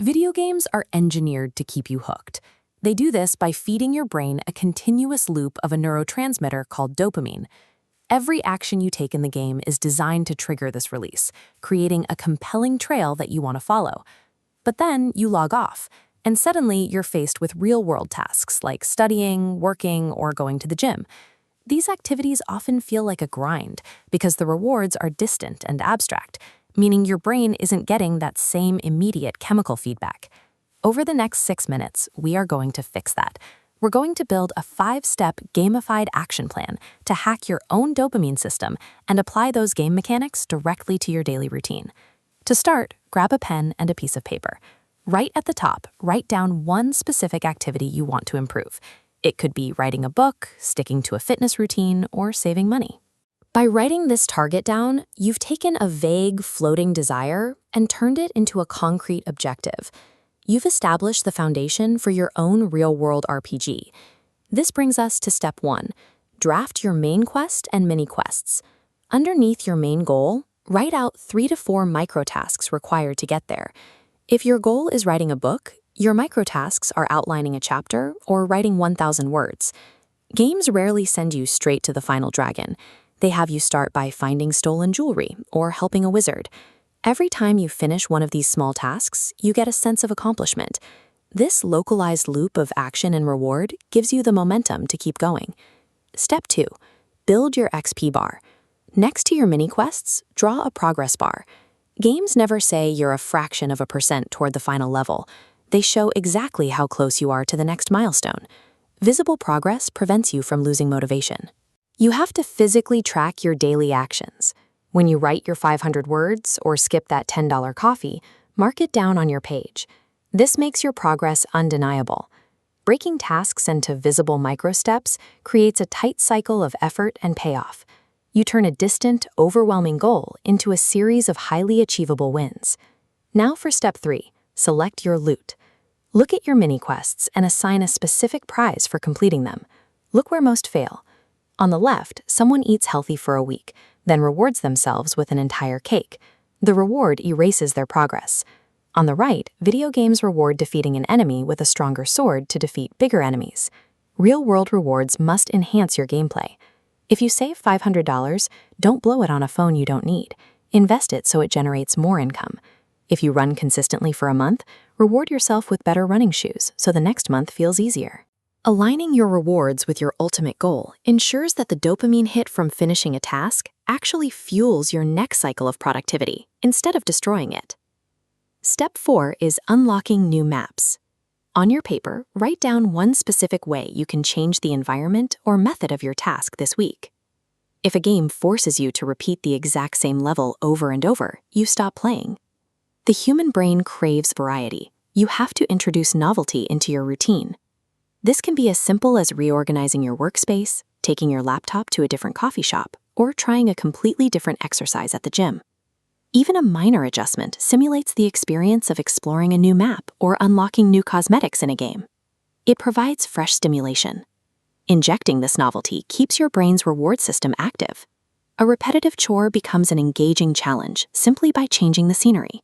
Video games are engineered to keep you hooked. They do this by feeding your brain a continuous loop of a neurotransmitter called dopamine. Every action you take in the game is designed to trigger this release, creating a compelling trail that you want to follow. But then you log off, and suddenly you're faced with real-world tasks like studying, working, or going to the gym. These activities often feel like a grind because the rewards are distant and abstract, meaning your brain isn't getting that same immediate chemical feedback. Over the next 6 minutes, we are going to fix that. We're going to build a 5-step gamified action plan to hack your own dopamine system and apply those game mechanics directly to your daily routine. To start, grab a pen and a piece of paper. Right at the top, write down one specific activity you want to improve. It could be writing a book, sticking to a fitness routine, or saving money. By writing this target down, you've taken a vague, floating desire and turned it into a concrete objective. You've established the foundation for your own real-world RPG. This brings us to step 1. Draft your main quest and mini-quests. Underneath your main goal, write out 3 to 4 micro-tasks required to get there. If your goal is writing a book, your micro-tasks are outlining a chapter or writing 1,000 words. Games rarely send you straight to the final dragon. They have you start by finding stolen jewelry or helping a wizard. Every time you finish one of these small tasks, you get a sense of accomplishment. This localized loop of action and reward gives you the momentum to keep going. Step 2. Build your XP bar. Next to your mini-quests, draw a progress bar. Games never say you're a fraction of a percent toward the final level. They show exactly how close you are to the next milestone. Visible progress prevents you from losing motivation. You have to physically track your daily actions. When you write your 500 words or skip that $10 coffee, mark it down on your page. This makes your progress undeniable. Breaking tasks into visible micro-steps creates a tight cycle of effort and payoff. You turn a distant, overwhelming goal into a series of highly achievable wins. Now for step 3, select your loot. Look at your mini-quests and assign a specific prize for completing them. Look where most fail. On the left, someone eats healthy for a week, then rewards themselves with an entire cake. The reward erases their progress. On the right, video games reward defeating an enemy with a stronger sword to defeat bigger enemies. Real-world rewards must enhance your gameplay. If you save $500, don't blow it on a phone you don't need. Invest it so it generates more income. If you run consistently for a month, reward yourself with better running shoes so the next month feels easier. Aligning your rewards with your ultimate goal ensures that the dopamine hit from finishing a task actually fuels your next cycle of productivity instead of destroying it. Step 4 is unlocking new maps. On your paper, write down one specific way you can change the environment or method of your task this week. If a game forces you to repeat the exact same level over and over, you stop playing. The human brain craves variety. You have to introduce novelty into your routine. This can be as simple as reorganizing your workspace, taking your laptop to a different coffee shop, or trying a completely different exercise at the gym. Even a minor adjustment simulates the experience of exploring a new map or unlocking new cosmetics in a game. It provides fresh stimulation. Injecting this novelty keeps your brain's reward system active. A repetitive chore becomes an engaging challenge simply by changing the scenery.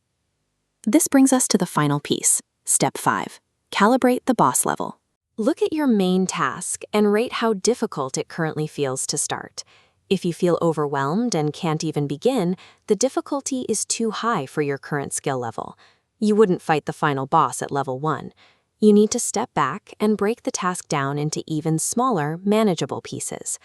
This brings us to the final piece, step 5. Calibrate the boss level. Look at your main task and rate how difficult it currently feels to start. If you feel overwhelmed and can't even begin, the difficulty is too high for your current skill level. You wouldn't fight the final boss at level 1. You need to step back and break the task down into even smaller, manageable pieces.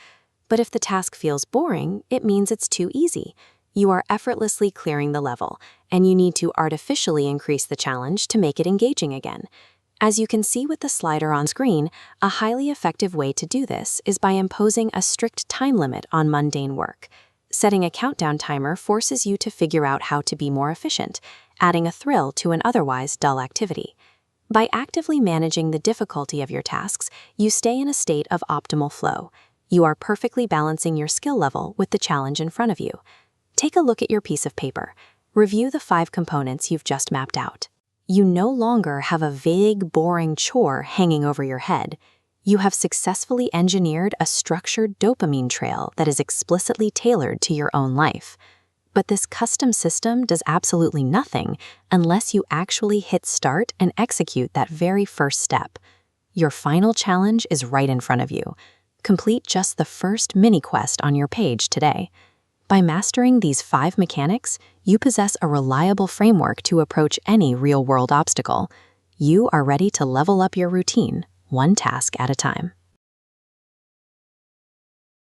But if the task feels boring, it means it's too easy. You are effortlessly clearing the level, and you need to artificially increase the challenge to make it engaging again. As you can see with the slider on screen, a highly effective way to do this is by imposing a strict time limit on mundane work. Setting a countdown timer forces you to figure out how to be more efficient, adding a thrill to an otherwise dull activity. By actively managing the difficulty of your tasks, you stay in a state of optimal flow. You are perfectly balancing your skill level with the challenge in front of you. Take a look at your piece of paper. Review the 5 components you've just mapped out. You no longer have a vague, boring chore hanging over your head. You have successfully engineered a structured dopamine trail that is explicitly tailored to your own life. But this custom system does absolutely nothing unless you actually hit start and execute that very first step. Your final challenge is right in front of you. Complete just the first mini-quest on your page today. By mastering these 5 mechanics, you possess a reliable framework to approach any real-world obstacle. You are ready to level up your routine, one task at a time.